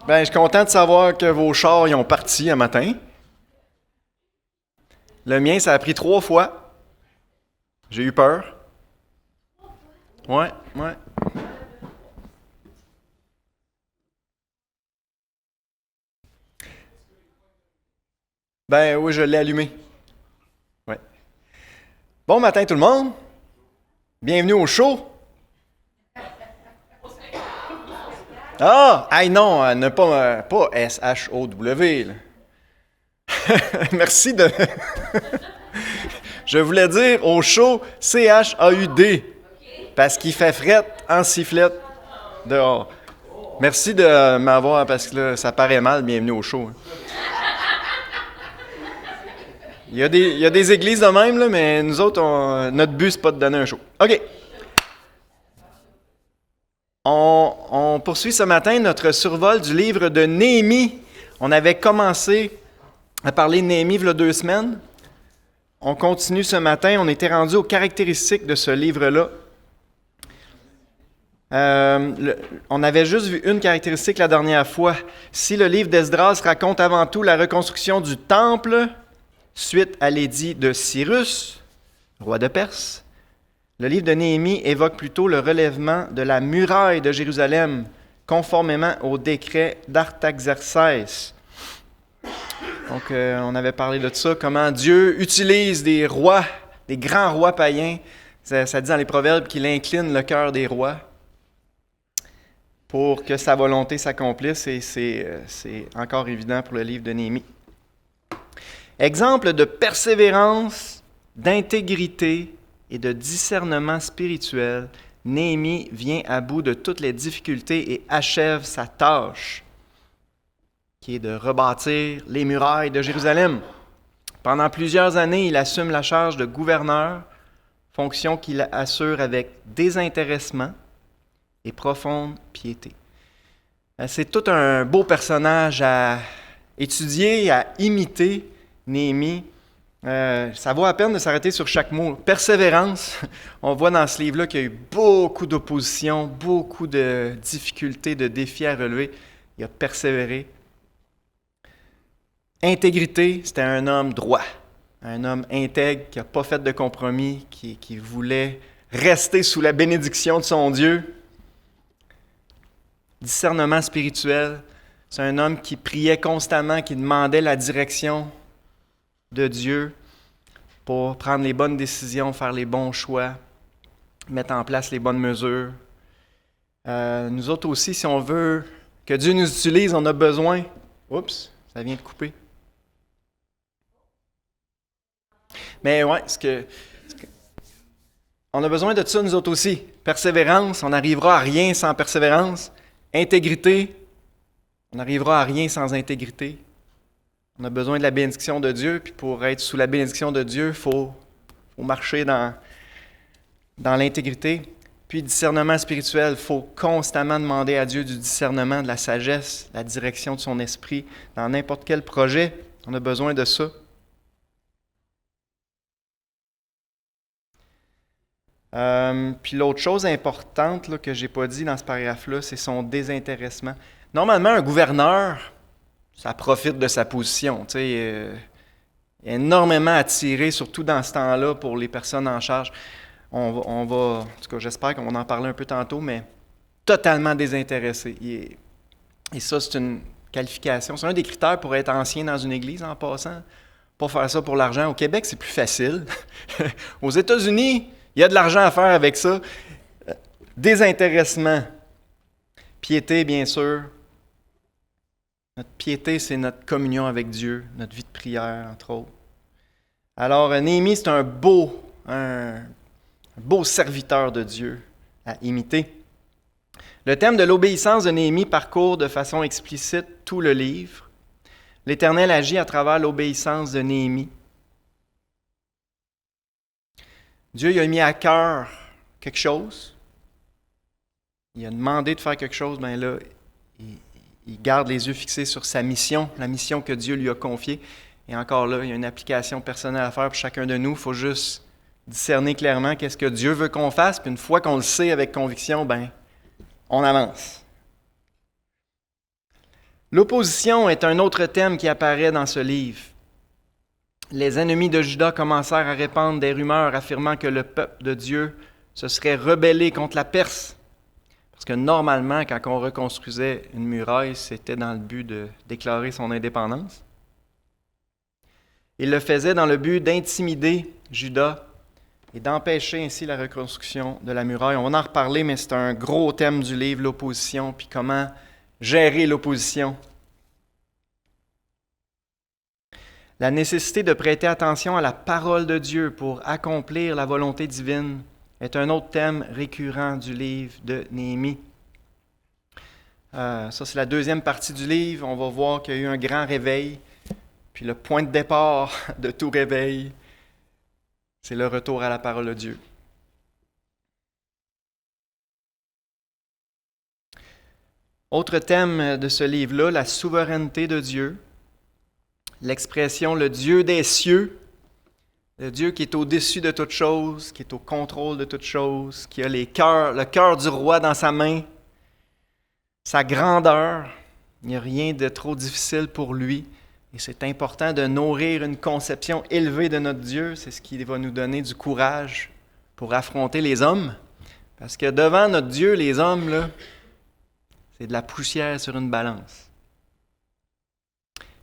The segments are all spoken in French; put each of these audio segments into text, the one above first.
Ben, je suis content de savoir que vos chars ils ont parti un matin. Le mien, ça a pris 3 fois. J'ai eu peur. Ouais, ouais. Ben oui, je l'ai allumé. Ouais. Bon matin tout le monde. Bienvenue au show. Ah, hey non, ne pas S-H-O-W. Là. Merci de. Je voulais dire au show C-H-A-U-D. Parce qu'il fait fret en sifflette dehors. Merci de m'avoir, parce que là, ça paraît mal, bienvenue au show. Hein. Il y a des églises de même, là, mais nous autres, notre but, c'est pas de donner un show. OK. On poursuit ce matin notre survol du livre de Néhémie. On avait commencé à parler de Néhémie il y a 2 semaines. On continue ce matin. On était rendu aux caractéristiques de ce livre-là. On avait juste vu une caractéristique la dernière fois. Si le livre d'Esdras raconte avant tout la reconstruction du temple suite à l'édit de Cyrus, roi de Perse, le livre de Néhémie évoque plutôt le relèvement de la muraille de Jérusalem, conformément au décret d'Artaxerxès. Donc, on avait parlé de ça, comment Dieu utilise des rois, des grands rois païens. Ça dit dans les Proverbes qu'il incline le cœur des rois pour que sa volonté s'accomplisse, et c'est encore évident pour le livre de Néhémie. Exemple de persévérance, d'intégrité et de discernement spirituel, Néhémie vient à bout de toutes les difficultés et achève sa tâche, qui est de rebâtir les murailles de Jérusalem. Pendant plusieurs années, il assume la charge de gouverneur, fonction qu'il assure avec désintéressement et profonde piété. C'est tout un beau personnage à étudier, à imiter, Néhémie. Ça vaut la peine de s'arrêter sur chaque mot. Persévérance, on voit dans ce livre-là qu'il y a eu beaucoup d'opposition, beaucoup de difficultés, de défis à relever. Il a persévéré. Intégrité, c'était un homme droit, un homme intègre qui n'a pas fait de compromis, qui voulait rester sous la bénédiction de son Dieu. Discernement spirituel, c'est un homme qui priait constamment, qui demandait la direction de Dieu pour prendre les bonnes décisions, faire les bons choix, mettre en place les bonnes mesures. Nous autres aussi, si on veut que Dieu nous utilise, on a besoin... Oups, ça vient de couper. Mais ouais, on a besoin de ça, nous autres aussi. Persévérance, on n'arrivera à rien sans persévérance. Intégrité, on n'arrivera à rien sans intégrité. On a besoin de la bénédiction de Dieu, puis pour être sous la bénédiction de Dieu, il faut marcher dans l'intégrité. Puis discernement spirituel, il faut constamment demander à Dieu du discernement, de la sagesse, la direction de son esprit. Dans n'importe quel projet, on a besoin de ça. Puis l'autre chose importante là, que je n'ai pas dit dans ce paragraphe-là, c'est son désintéressement. Normalement, un gouverneur, ça profite de sa position. Il est énormément attiré, surtout dans ce temps-là, pour les personnes en charge. On va, en tout cas, j'espère qu'on va en parler un peu tantôt, mais totalement désintéressé. Et ça, c'est une qualification. C'est un des critères pour être ancien dans une église, en passant. Pas faire ça pour l'argent. Au Québec, c'est plus facile. Aux États-Unis, il y a de l'argent à faire avec ça. Désintéressement. Piété, bien sûr. Notre piété, c'est notre communion avec Dieu, notre vie de prière, entre autres. Alors, Néhémie, c'est un beau serviteur de Dieu à imiter. Le thème de l'obéissance de Néhémie parcourt de façon explicite tout le livre. L'Éternel agit à travers l'obéissance de Néhémie. Dieu il a mis à cœur quelque chose. Il a demandé de faire quelque chose, bien là, il garde les yeux fixés sur sa mission, la mission que Dieu lui a confiée. Et encore là, il y a une application personnelle à faire pour chacun de nous. Il faut juste discerner clairement qu'est-ce que Dieu veut qu'on fasse. Puis une fois qu'on le sait avec conviction, ben, on avance. L'opposition est un autre thème qui apparaît dans ce livre. Les ennemis de Juda commencèrent à répandre des rumeurs affirmant que le peuple de Dieu se serait rebellé contre la Perse. Parce que normalement, quand on reconstruisait une muraille, c'était dans le but de déclarer son indépendance. Il le faisait dans le but d'intimider Juda et d'empêcher ainsi la reconstruction de la muraille. On va en reparler, mais c'est un gros thème du livre, l'opposition, puis comment gérer l'opposition. La nécessité de prêter attention à la parole de Dieu pour accomplir la volonté divine est un autre thème récurrent du livre de Néhémie. Ça, c'est la deuxième partie du livre. On va voir qu'il y a eu un grand réveil. Puis le point de départ de tout réveil, c'est le retour à la parole de Dieu. Autre thème de ce livre-là, la souveraineté de Dieu. L'expression « le Dieu des cieux », le Dieu qui est au-dessus de toute chose, qui est au contrôle de toute chose, qui a le cœur du roi dans sa main, sa grandeur. Il n'y a rien de trop difficile pour lui. Et c'est important de nourrir une conception élevée de notre Dieu. C'est ce qui va nous donner du courage pour affronter les hommes. Parce que devant notre Dieu, les hommes, là, c'est de la poussière sur une balance.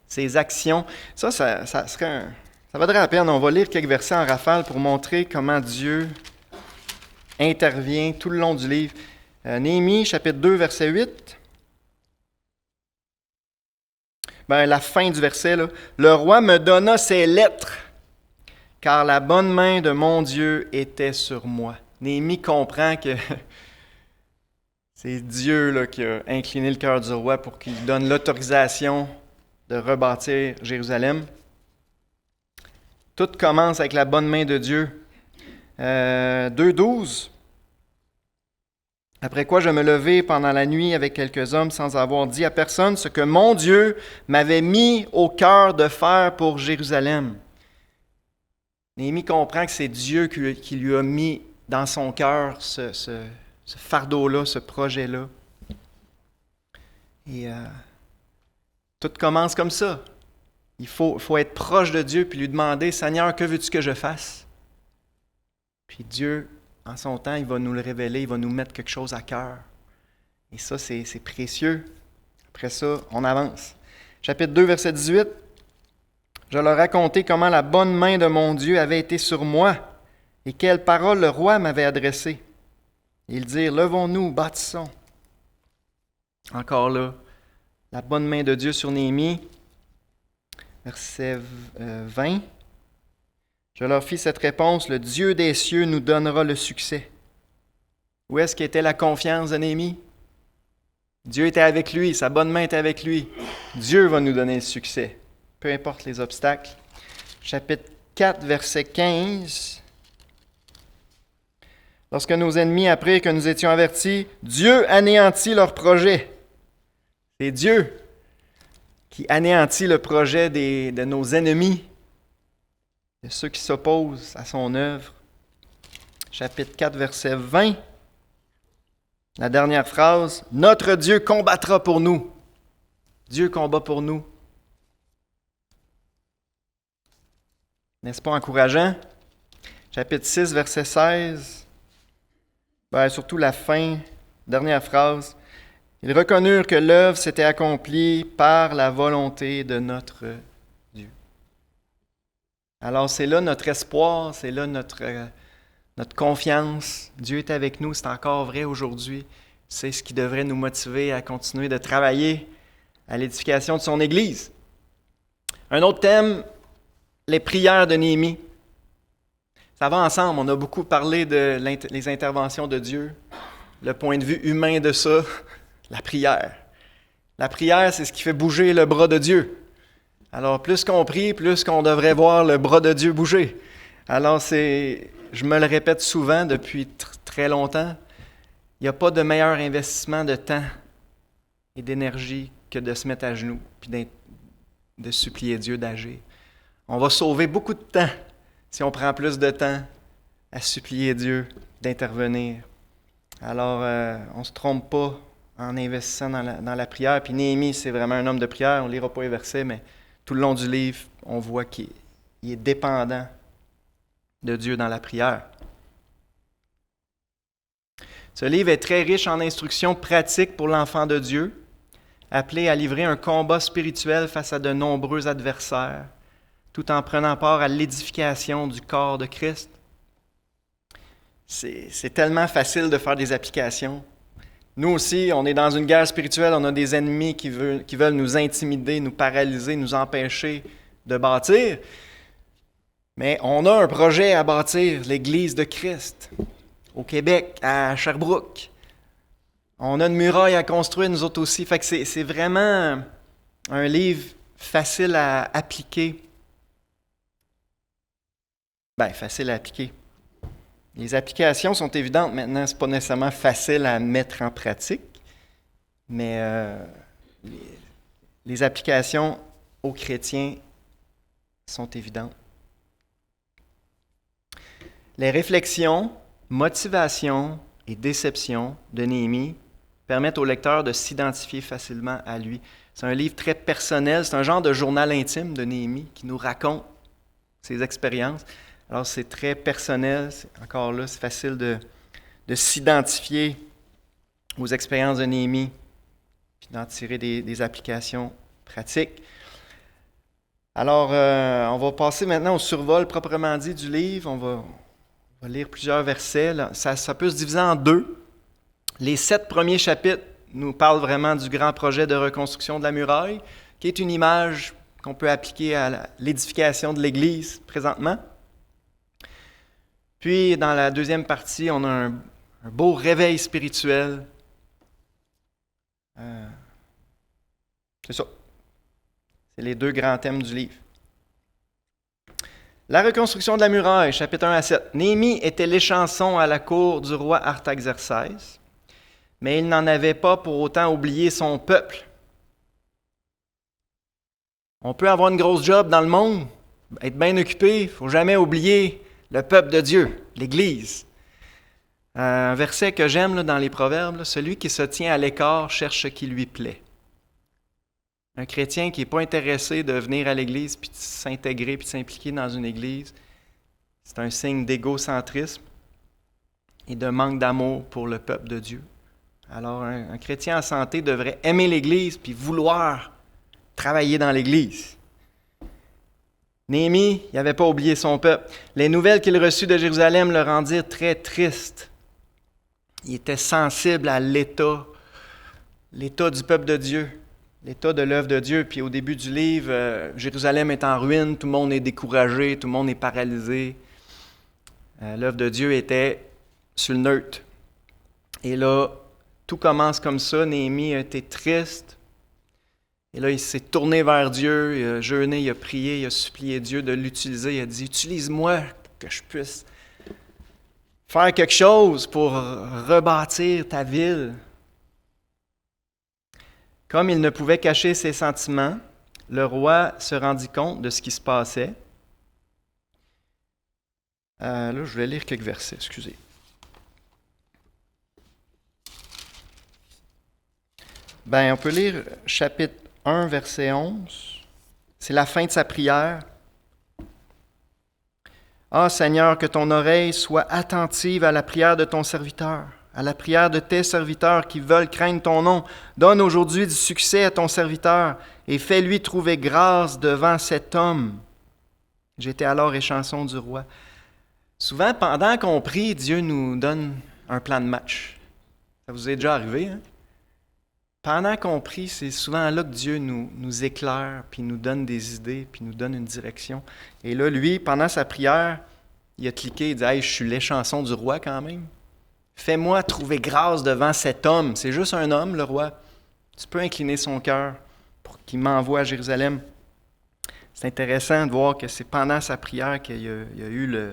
Ses actions, ça vaudrait la peine. On va lire quelques versets en rafale pour montrer comment Dieu intervient tout le long du livre. Néhémie, chapitre 2, verset 8. La fin du verset, là. « Le roi me donna ses lettres, car la bonne main de mon Dieu était sur moi. » Néhémie comprend que c'est Dieu là, qui a incliné le cœur du roi pour qu'il donne l'autorisation de rebâtir Jérusalem. Tout commence avec la bonne main de Dieu. 2.12. Après quoi je me levai pendant la nuit avec quelques hommes sans avoir dit à personne ce que mon Dieu m'avait mis au cœur de faire pour Jérusalem. Néhémie comprend que c'est Dieu qui lui a mis dans son cœur ce fardeau-là, ce projet-là. Et tout commence comme ça. Il faut être proche de Dieu puis lui demander « Seigneur, que veux-tu que je fasse? » Puis Dieu, en son temps, il va nous le révéler, il va nous mettre quelque chose à cœur. Et ça, c'est précieux. Après ça, on avance. Chapitre 2, verset 18. « Je leur racontai comment la bonne main de mon Dieu avait été sur moi et quelles paroles le roi m'avait adressées. Ils dirent, levons-nous, bâtissons. » Encore là, la bonne main de Dieu sur Néhémie. Verset 20. Je leur fis cette réponse, le Dieu des cieux nous donnera le succès. Où est-ce qu'était la confiance de Néhémie? Dieu était avec lui, sa bonne main était avec lui. Dieu va nous donner le succès, peu importe les obstacles. Chapitre 4, verset 15. Lorsque nos ennemis apprirent que nous étions avertis, Dieu anéantit leur projet. C'est Dieu qui anéantit le projet de nos ennemis, de ceux qui s'opposent à son œuvre. Chapitre 4, verset 20. La dernière phrase, « Notre Dieu combattra pour nous. » Dieu combat pour nous. N'est-ce pas encourageant? Chapitre 6, verset 16. Surtout la fin, dernière phrase. « Ils reconnurent que l'œuvre s'était accomplie par la volonté de notre Dieu. » Alors c'est là notre espoir, c'est là notre confiance. Dieu est avec nous, c'est encore vrai aujourd'hui. C'est ce qui devrait nous motiver à continuer de travailler à l'édification de son Église. Un autre thème, les prières de Néhémie. Ça va ensemble, on a beaucoup parlé de les interventions de Dieu, le point de vue humain de ça, la prière. La prière, c'est ce qui fait bouger le bras de Dieu. Alors, plus qu'on prie, plus qu'on devrait voir le bras de Dieu bouger. Alors, je me le répète souvent depuis très longtemps, il n'y a pas de meilleur investissement de temps et d'énergie que de se mettre à genoux et de supplier Dieu d'agir. On va sauver beaucoup de temps si on prend plus de temps à supplier Dieu d'intervenir. Alors, on ne se trompe pas en investissant dans la prière. Puis Néhémie, c'est vraiment un homme de prière. On ne lira pas les versets, mais tout le long du livre, on voit qu'il est dépendant de Dieu dans la prière. Ce livre est très riche en instructions pratiques pour l'enfant de Dieu, appelé à livrer un combat spirituel face à de nombreux adversaires, tout en prenant part à l'édification du corps de Christ. C'est tellement facile de faire des applications. Nous aussi, on est dans une guerre spirituelle, on a des ennemis qui veulent nous intimider, nous paralyser, nous empêcher de bâtir. Mais on a un projet à bâtir, l'Église de Christ, au Québec, à Sherbrooke. On a une muraille à construire, nous autres aussi. Fait que c'est vraiment un livre facile à appliquer. Facile à appliquer. Les applications sont évidentes maintenant, ce n'est pas nécessairement facile à mettre en pratique, mais les applications aux chrétiens sont évidentes. Les réflexions, motivations et déceptions de Néhémie permettent au lecteur de s'identifier facilement à lui. C'est un livre très personnel, c'est un genre de journal intime de Néhémie qui nous raconte ses expériences. Alors, c'est très personnel. Encore là, c'est facile de s'identifier aux expériences de Néhémie puis d'en tirer des applications pratiques. Alors, on va passer maintenant au survol proprement dit du livre. On va lire plusieurs versets. Là. Ça peut se diviser en deux. Les 7 premiers chapitres nous parlent vraiment du grand projet de reconstruction de la muraille, qui est une image qu'on peut appliquer à l'édification de l'Église présentement. Puis, dans la deuxième partie, on a un beau réveil spirituel. C'est ça. C'est les 2 grands thèmes du livre. La reconstruction de la muraille, chapitres 1 à 7. Néhémie était l'échanson à la cour du roi Artaxerxès, mais il n'en avait pas pour autant oublié son peuple. On peut avoir une grosse job dans le monde, être bien occupé, il ne faut jamais oublier le peuple de Dieu, l'Église. Un verset que j'aime là, dans les Proverbes, celui qui se tient à l'écart cherche ce qui lui plaît. Un chrétien qui n'est pas intéressé de venir à l'Église, puis de s'intégrer, puis de s'impliquer dans une Église, c'est un signe d'égocentrisme et de manque d'amour pour le peuple de Dieu. Alors, un chrétien en santé devrait aimer l'Église, puis vouloir travailler dans l'Église. Néhémie, il n'avait pas oublié son peuple. Les nouvelles qu'il reçut de Jérusalem le rendirent très triste. Il était sensible à l'état du peuple de Dieu, l'état de l'œuvre de Dieu. Puis au début du livre, Jérusalem est en ruine, tout le monde est découragé, tout le monde est paralysé. L'œuvre de Dieu était sur le neutre. Et là, tout commence comme ça. Néhémie a été triste. Et là, il s'est tourné vers Dieu, il a jeûné, il a prié, il a supplié Dieu de l'utiliser. Il a dit, utilise-moi pour que je puisse faire quelque chose pour rebâtir ta ville. Comme il ne pouvait cacher ses sentiments, le roi se rendit compte de ce qui se passait. Là, je vais lire quelques versets, excusez. On peut lire chapitre 1, verset 11. C'est la fin de sa prière. « Ah, Seigneur, que ton oreille soit attentive à la prière de ton serviteur, à la prière de tes serviteurs qui veulent craindre ton nom. Donne aujourd'hui du succès à ton serviteur et fais-lui trouver grâce devant cet homme. » J'étais alors échanson du roi. Souvent, pendant qu'on prie, Dieu nous donne un plan de match. Ça vous est déjà arrivé, hein? Pendant qu'on prie, c'est souvent là que Dieu nous éclaire, puis nous donne des idées, puis nous donne une direction. Et là, lui, pendant sa prière, il a cliqué, il dit « Hey, je suis l'échanson du roi quand même. Fais-moi trouver grâce devant cet homme. » C'est juste un homme, le roi. Tu peux incliner son cœur pour qu'il m'envoie à Jérusalem. C'est intéressant de voir que c'est pendant sa prière qu'il y a eu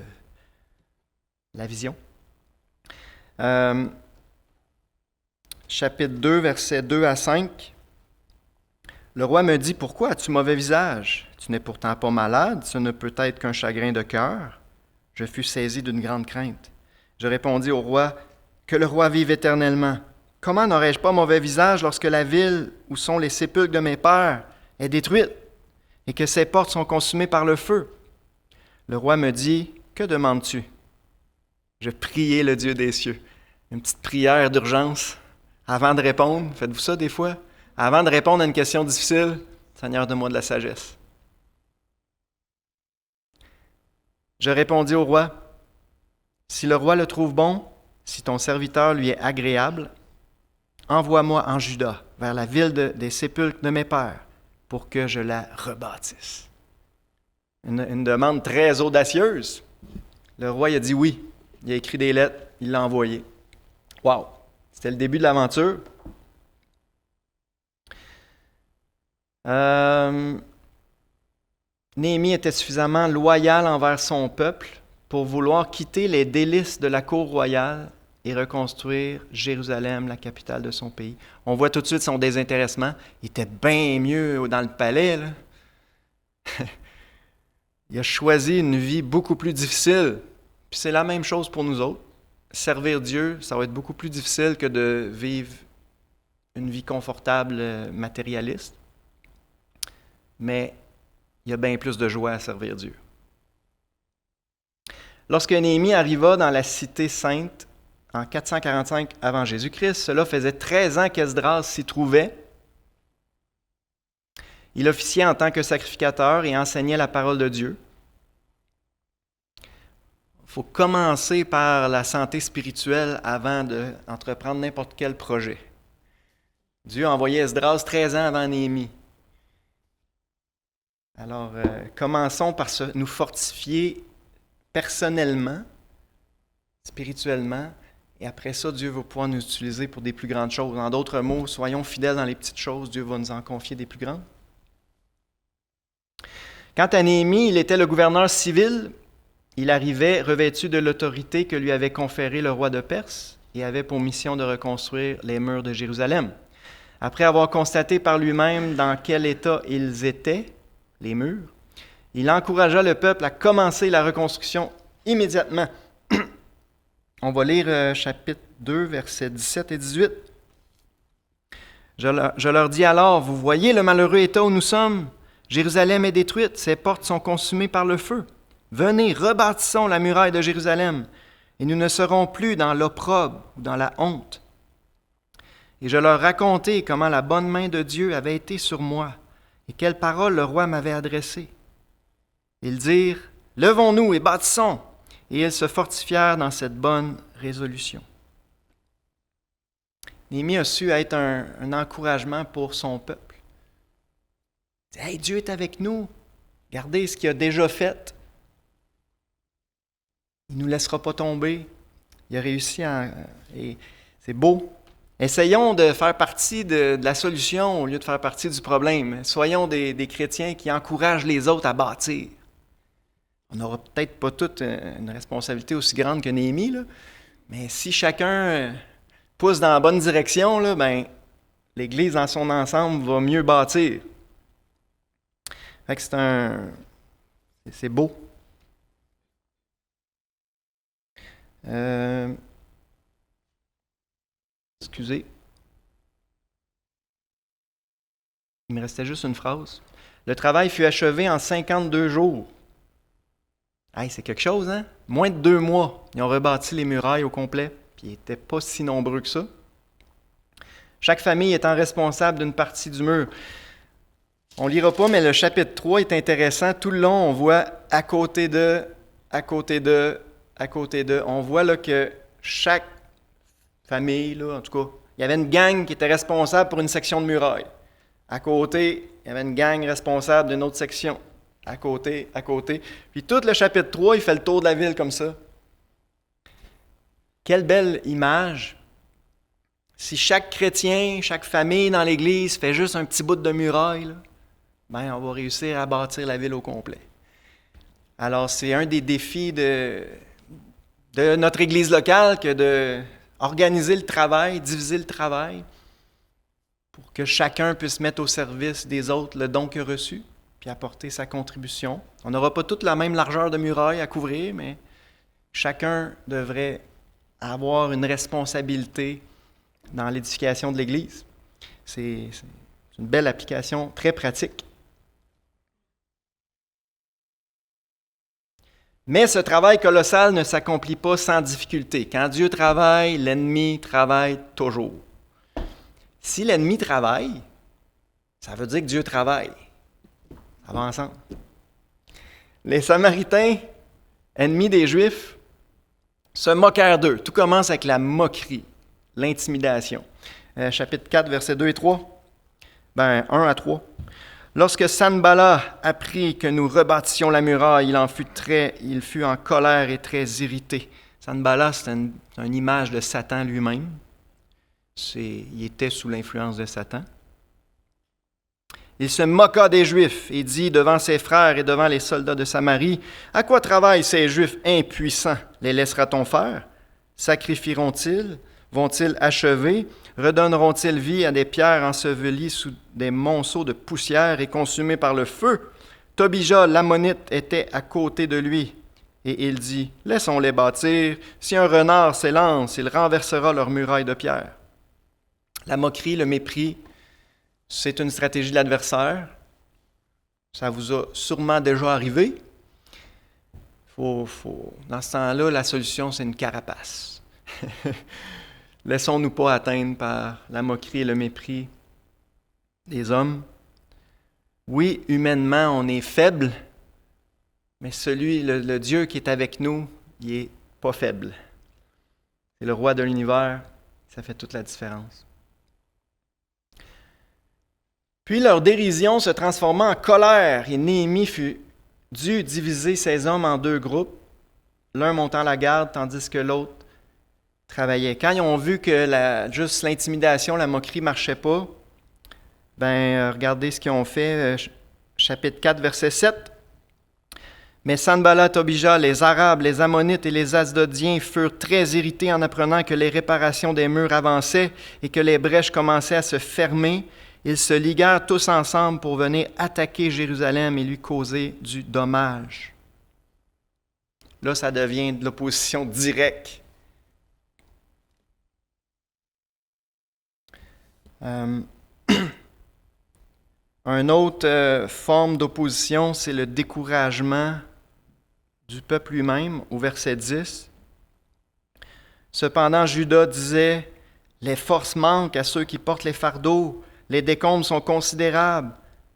la vision. Chapitre 2, versets 2 à 5. Le roi me dit, « Pourquoi as-tu mauvais visage? Tu n'es pourtant pas malade, ce ne peut être qu'un chagrin de cœur. » Je fus saisi d'une grande crainte. Je répondis au roi, « Que le roi vive éternellement. Comment n'aurais-je pas mauvais visage lorsque la ville où sont les sépulcres de mes pères est détruite et que ses portes sont consumées par le feu? » Le roi me dit, « Que demandes-tu? » Je priai le Dieu des cieux. Une petite prière d'urgence avant de répondre. Faites-vous ça des fois? Avant de répondre à une question difficile, Seigneur, donne-moi de la sagesse. Je répondis au roi, « Si le roi le trouve bon, si ton serviteur lui est agréable, envoie-moi en Juda, vers la ville des sépulcres de mes pères, pour que je la rebâtisse. » Une demande très audacieuse. Le roi il a dit oui. Il a écrit des lettres, il l'a envoyé. Wow! C'était le début de l'aventure. Néhémie était suffisamment loyal envers son peuple pour vouloir quitter les délices de la cour royale et reconstruire Jérusalem, la capitale de son pays. On voit tout de suite son désintéressement. Il était bien mieux dans le palais, là. Il a choisi une vie beaucoup plus difficile. Puis c'est la même chose pour nous autres. Servir Dieu, ça va être beaucoup plus difficile que de vivre une vie confortable, matérialiste. Mais il y a bien plus de joie à servir Dieu. Lorsque Néhémie arriva dans la cité sainte en 445 avant Jésus-Christ, cela faisait 13 ans qu'Esdras s'y trouvait. Il officiait en tant que sacrificateur et enseignait la parole de Dieu. Il faut commencer par la santé spirituelle avant d'entreprendre n'importe quel projet. Dieu a envoyé Esdras 13 ans avant Néhémie. Alors, commençons par nous fortifier personnellement, spirituellement, et après ça, Dieu va pouvoir nous utiliser pour des plus grandes choses. En d'autres mots, soyons fidèles dans les petites choses, Dieu va nous en confier des plus grandes. Quant à Néhémie, il était le gouverneur civil. Il arrivait revêtu de l'autorité que lui avait conférée le roi de Perse et avait pour mission de reconstruire les murs de Jérusalem. Après avoir constaté par lui-même dans quel état ils étaient, les murs, il encouragea le peuple à commencer la reconstruction immédiatement. On va lire chapitre 2, versets 17 et 18. Je leur dis alors, « Vous voyez le malheureux état où nous sommes? Jérusalem est détruite, ses portes sont consumées par le feu. Venez, rebâtissons la muraille de Jérusalem, et nous ne serons plus dans l'opprobre ou dans la honte. » Et je leur racontai comment la bonne main de Dieu avait été sur moi, et quelles paroles le roi m'avait adressées. Ils dirent, « Levons-nous et bâtissons !» Et ils se fortifièrent dans cette bonne résolution. Néhémie a su être un encouragement pour son peuple. « Hey, Dieu est avec nous. Regardez ce qu'il a déjà fait. Il ne nous laissera pas tomber. Il a réussi et c'est beau. Essayons de faire partie de la solution au lieu de faire partie du problème. Soyons des chrétiens qui encouragent les autres à bâtir. On n'aura peut-être pas toute une responsabilité aussi grande que Néhémie, là, mais si chacun pousse dans la bonne direction, là, ben, l'Église dans son ensemble va mieux bâtir. Fait que c'est beau. Excusez. Il me restait juste une phrase. Le travail fut achevé en 52 jours. Hey, c'est quelque chose, hein? Moins de 2 mois, ils ont rebâti les murailles au complet, puis ils n'étaient pas si nombreux que ça. Chaque famille étant responsable d'une partie du mur. On ne lira pas, mais le chapitre 3 est intéressant. Tout le long, on voit à côté de. On voit là, que chaque famille, là, en tout cas, il y avait une gang qui était responsable pour une section de muraille. À côté, il y avait une gang responsable d'une autre section. À côté. Puis tout le chapitre 3, il fait le tour de la ville comme ça. Quelle belle image. Si chaque chrétien, chaque famille dans l'Église fait juste un petit bout de muraille, là, ben on va réussir à bâtir la ville au complet. Alors, c'est un des défis de notre Église locale que d'organiser le travail, diviser le travail, pour que chacun puisse mettre au service des autres le don qu'il a reçu, puis apporter sa contribution. On n'aura pas toute la même largeur de muraille à couvrir, mais chacun devrait avoir une responsabilité dans l'édification de l'Église. C'est une belle application, très pratique. Mais ce travail colossal ne s'accomplit pas sans difficulté. Quand Dieu travaille, l'ennemi travaille toujours. Si l'ennemi travaille, ça veut dire que Dieu travaille. Ça va ensemble. Les Samaritains, ennemis des Juifs, se moquèrent d'eux. Tout commence avec la moquerie, l'intimidation. Chapitre 4, versets 2 et 3. 1 à 3. Lorsque Sanballat apprit que nous rebâtissions la muraille, il fut en colère et très irrité. Sanballat, c'est une image de Satan lui-même. Il était sous l'influence de Satan. Il se moqua des Juifs et dit devant ses frères et devant les soldats de Samarie, « À quoi travaillent ces Juifs impuissants? Les laissera-t-on faire? Sacrifieront-ils? Vont-ils achever? Redonneront-ils vie à des pierres ensevelies sous des monceaux de poussière et consumées par le feu? » Tobija, l'Ammonite, était à côté de lui. Et il dit, « Laissons-les bâtir. Si un renard s'élance, il renversera leurs murailles de pierre. » La moquerie, le mépris, c'est une stratégie de l'adversaire. Ça vous a sûrement déjà arrivé. Dans ce temps-là, la solution, c'est une carapace. Laissons-nous pas atteindre par la moquerie et le mépris des hommes. Oui, humainement, on est faible, mais le Dieu qui est avec nous, il n'est pas faible. C'est le roi de l'univers, ça fait toute la différence. Puis leur dérision se transforma en colère, et Néhémie fut dû diviser ses hommes en 2 groupes, l'un montant la garde, tandis que l'autre travaillait. Quand ils ont vu que juste l'intimidation, la moquerie ne marchait pas, regardez ce qu'ils ont fait, chapitre 4, verset 7. Mais Sanballat, Tobija, les Arabes, les Ammonites et les Asdodiens furent très irrités en apprenant que les réparations des murs avançaient et que les brèches commençaient à se fermer. Ils se liguèrent tous ensemble pour venir attaquer Jérusalem et lui causer du dommage. Là, ça devient de l'opposition directe. Une autre forme d'opposition, c'est le découragement du peuple lui-même, au verset 10. Cependant, Juda disait, « Les forces manquent à ceux qui portent les fardeaux. Les décombres sont considérables.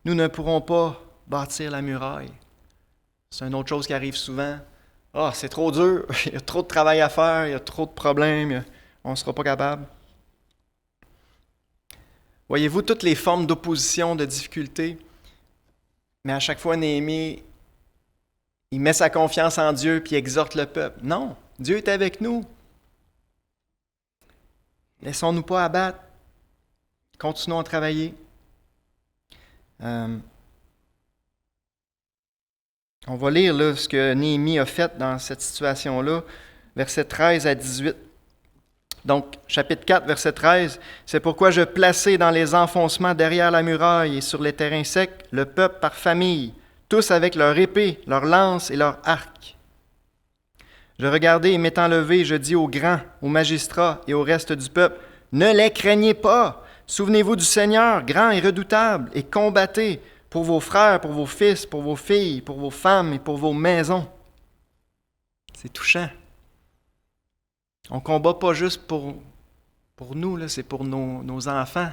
Nous ne pourrons pas bâtir la muraille. » C'est une autre chose qui arrive souvent. « Ah, c'est trop dur, il y a trop de travail à faire, il y a trop de problèmes, on ne sera pas capable. » Voyez-vous toutes les formes d'opposition, de difficulté, mais à chaque fois, Néhémie, il met sa confiance en Dieu puis il exhorte le peuple. Non, Dieu est avec nous. Laissons-nous pas abattre. Continuons à travailler. On va lire là, ce que Néhémie a fait dans cette situation-là, versets 13 à 18. Donc, chapitre 4, verset 13, « C'est pourquoi je plaçai dans les enfoncements derrière la muraille et sur les terrains secs le peuple par famille, tous avec leur épée, leur lance et leur arc. Je regardai et m'étant levé, je dis aux grands, aux magistrats et au reste du peuple, « Ne les craignez pas! Souvenez-vous du Seigneur, grand et redoutable, et combattez pour vos frères, pour vos fils, pour vos filles, pour vos femmes et pour vos maisons. » C'est touchant. On ne combat pas juste pour nous, là, c'est pour nos enfants,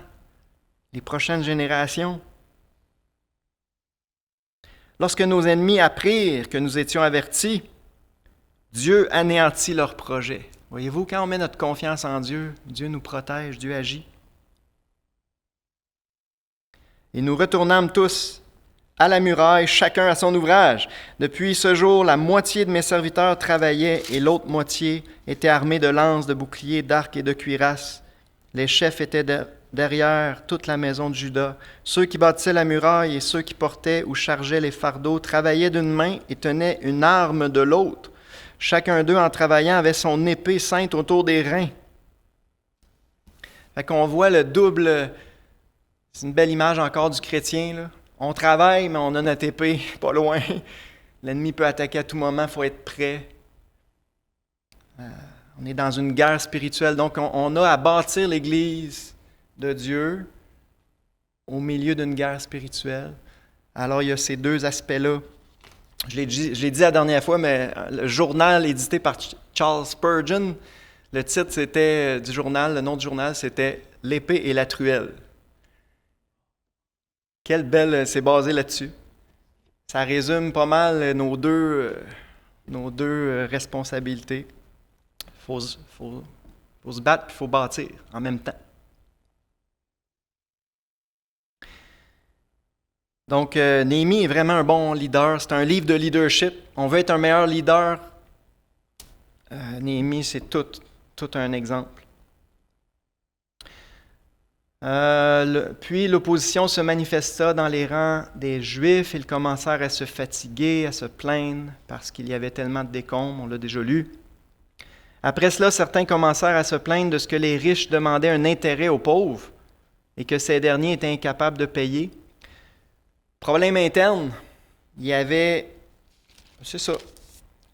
les prochaines générations. Lorsque nos ennemis apprirent que nous étions avertis, Dieu anéantit leurs projets. Voyez-vous, quand on met notre confiance en Dieu, Dieu nous protège, Dieu agit. Et nous retournâmes tous à la muraille, chacun à son ouvrage. Depuis ce jour, la moitié de mes serviteurs travaillaient et l'autre moitié était armée de lances, de boucliers, d'arcs et de cuirasses. Les chefs étaient derrière toute la maison de Juda. Ceux qui bâtissaient la muraille et ceux qui portaient ou chargeaient les fardeaux travaillaient d'une main et tenaient une arme de l'autre. Chacun d'eux, en travaillant, avait son épée ceinte autour des reins. Fait qu'on voit le double. C'est une belle image encore du chrétien, là. On travaille, mais on a notre épée pas loin. L'ennemi peut attaquer à tout moment, il faut être prêt. On est dans une guerre spirituelle. Donc, on a à bâtir l'Église de Dieu au milieu d'une guerre spirituelle. Alors, il y a ces deux aspects-là. Je l'ai dit la dernière fois, mais le journal édité par Charles Spurgeon, le titre c'était du journal, le nom du journal, c'était « L'épée et la truelle ». Quelle belle, c'est basé là-dessus. Ça résume pas mal nos deux responsabilités. Il faut se battre et il faut bâtir en même temps. Donc, Néhémie est vraiment un bon leader. C'est un livre de leadership. On veut être un meilleur leader. Néhémie, c'est tout un exemple. Puis l'opposition se manifesta dans les rangs des Juifs. Ils commencèrent à se fatiguer, à se plaindre parce qu'il y avait tellement de décombres. On l'a déjà lu. Après cela, certains commencèrent à se plaindre de ce que les riches demandaient un intérêt aux pauvres et que ces derniers étaient incapables de payer. Problème interne, il y avait, c'est ça,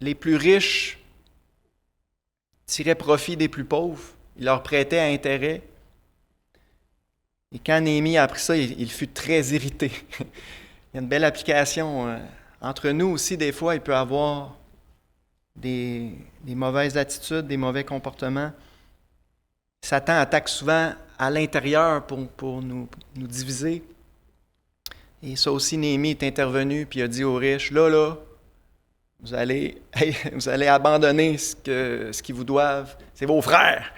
les plus riches tiraient profit des plus pauvres, ils leur prêtaient à intérêt. Et quand Néhémie a appris ça, il fut très irrité. Il y a une belle application. Entre nous aussi, des fois, il peut y avoir des mauvaises attitudes, des mauvais comportements. Satan attaque souvent à l'intérieur pour nous diviser. Et ça aussi, Néhémie est intervenu puis a dit aux riches, là, vous allez abandonner ce qu'ils vous doivent. C'est vos frères.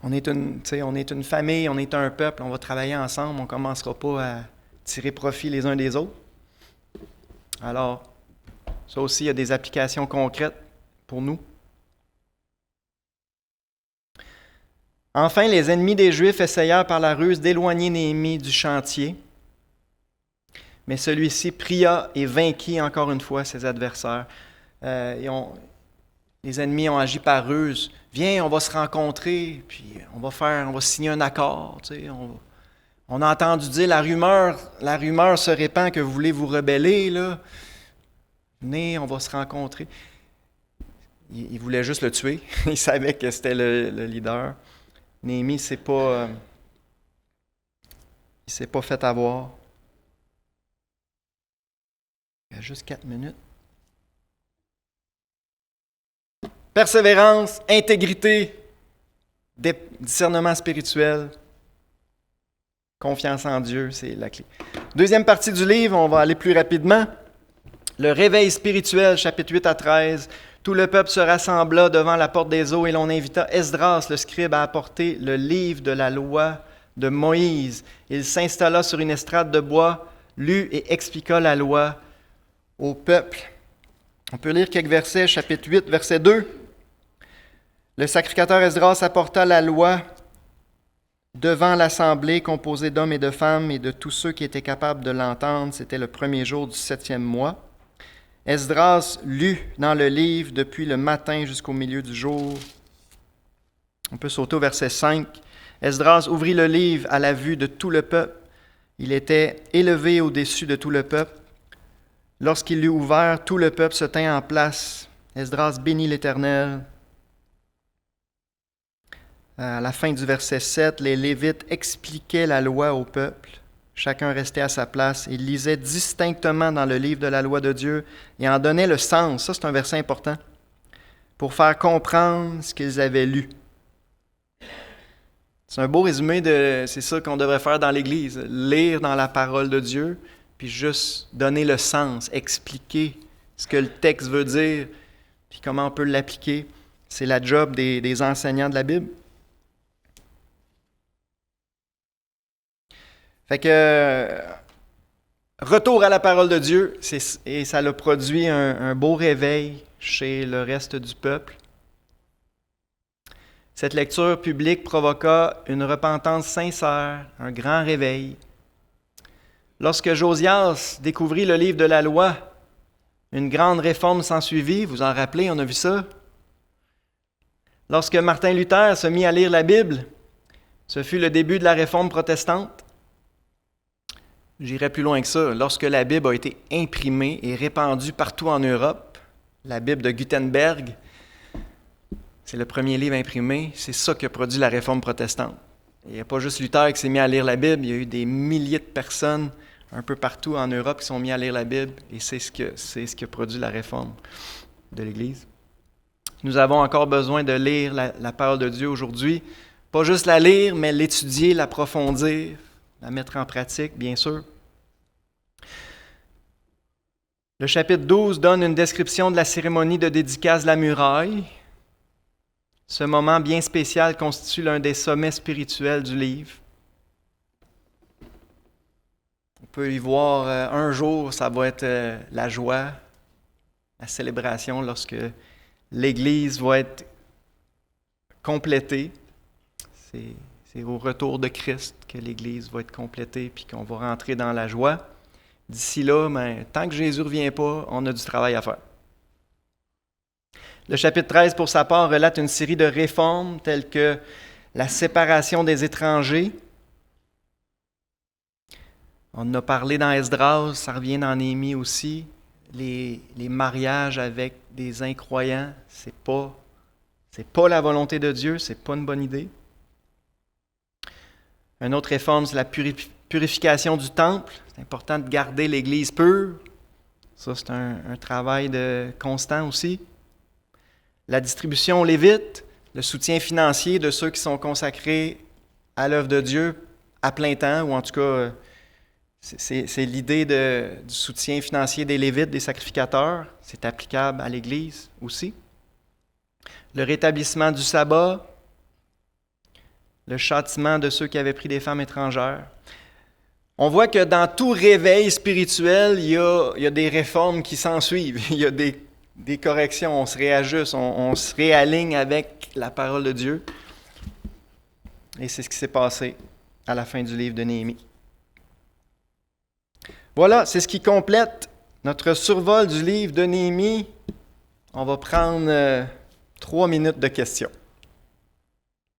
On est une famille, on est un peuple, on va travailler ensemble, on ne commencera pas à tirer profit les uns des autres. Alors, ça aussi, il y a des applications concrètes pour nous. Enfin, les ennemis des Juifs essayèrent par la ruse d'éloigner Néhémie du chantier. Mais celui-ci pria et vainquit encore une fois ses adversaires. Les ennemis ont agi par ruse. Viens, on va se rencontrer, puis on va signer un accord. Tu sais, on a entendu dire la rumeur se répand que vous voulez vous rebeller. Là. Venez, on va se rencontrer. Il voulait juste le tuer. Il savait que c'était le leader. Néhémie il s'est pas fait avoir. Il y a juste 4 minutes. Persévérance, intégrité, discernement spirituel, confiance en Dieu, c'est la clé. Deuxième partie du livre, on va aller plus rapidement. Le réveil spirituel, chapitres 8 à 13. Tout le peuple se rassembla devant la porte des eaux et l'on invita Esdras, le scribe, à apporter le livre de la loi de Moïse. Il s'installa sur une estrade de bois, lut et expliqua la loi au peuple. On peut lire quelques versets, chapitre 8, verset 2. Le sacrificateur Esdras apporta la loi devant l'assemblée composée d'hommes et de femmes et de tous ceux qui étaient capables de l'entendre. C'était le premier jour du 7e mois. Esdras lut dans le livre depuis le matin jusqu'au milieu du jour. On peut sauter au verset 5. Esdras ouvrit le livre à la vue de tout le peuple. Il était élevé au-dessus de tout le peuple. Lorsqu'il l'eut ouvert, tout le peuple se tint en place. Esdras bénit l'Éternel. À la fin du verset 7, les Lévites expliquaient la loi au peuple. Chacun restait à sa place. Il lisait distinctement dans le livre de la loi de Dieu et en donnait le sens. Ça, c'est un verset important. Pour faire comprendre ce qu'ils avaient lu. C'est un beau résumé c'est ça qu'on devrait faire dans l'Église. Lire dans la parole de Dieu, puis juste donner le sens, expliquer ce que le texte veut dire, puis comment on peut l'appliquer. C'est la job des enseignants de la Bible. Fait que, retour à la parole de Dieu, et ça a produit un beau réveil chez le reste du peuple. Cette lecture publique provoqua une repentance sincère, un grand réveil. Lorsque Josias découvrit le livre de la loi, une grande réforme s'ensuivit, vous en rappelez, on a vu ça. Lorsque Martin Luther se mit à lire la Bible, ce fut le début de la réforme protestante. J'irai plus loin que ça. Lorsque la Bible a été imprimée et répandue partout en Europe, la Bible de Gutenberg, C'est le premier livre imprimé. C'est ça qui a produit la Réforme protestante. Il n'y a pas juste Luther qui s'est mis à lire la Bible. Il y a eu des milliers de personnes un peu partout en Europe qui sont mis à lire la Bible. Et c'est ce qui a produit la Réforme de l'Église. Nous avons encore besoin de lire la parole de Dieu aujourd'hui. Pas juste la lire, mais l'étudier, l'approfondir, la mettre en pratique, bien sûr. Le chapitre 12 donne une description de la cérémonie de dédicace de la muraille. Ce moment bien spécial constitue l'un des sommets spirituels du livre. On peut y voir un jour, ça va être la joie, la célébration lorsque l'Église va être complétée. C'est au retour de Christ que l'Église va être complétée puis qu'on va rentrer dans la joie. D'ici là, tant que Jésus ne revient pas, on a du travail à faire. Le chapitre 13, pour sa part, relate une série de réformes telles que la séparation des étrangers. On en a parlé dans Esdras, ça revient dans Néhémie aussi. Les mariages avec des incroyants, c'est pas la volonté de Dieu, c'est pas une bonne idée. Une autre réforme, c'est la purification du temple. C'est important de garder l'Église pure. Ça, c'est un travail constant aussi. La distribution aux Lévites, le soutien financier de ceux qui sont consacrés à l'œuvre de Dieu à plein temps, ou en tout cas, c'est l'idée du soutien financier des Lévites, des sacrificateurs. C'est applicable à l'Église aussi. Le rétablissement du sabbat, le châtiment de ceux qui avaient pris des femmes étrangères. On voit que dans tout réveil spirituel, il y a des réformes qui s'ensuivent. Il y a des corrections, on se réajuste, on se réaligne avec la parole de Dieu. Et c'est ce qui s'est passé à la fin du livre de Néhémie. Voilà, c'est ce qui complète notre survol du livre de Néhémie. On va prendre 3 minutes de questions.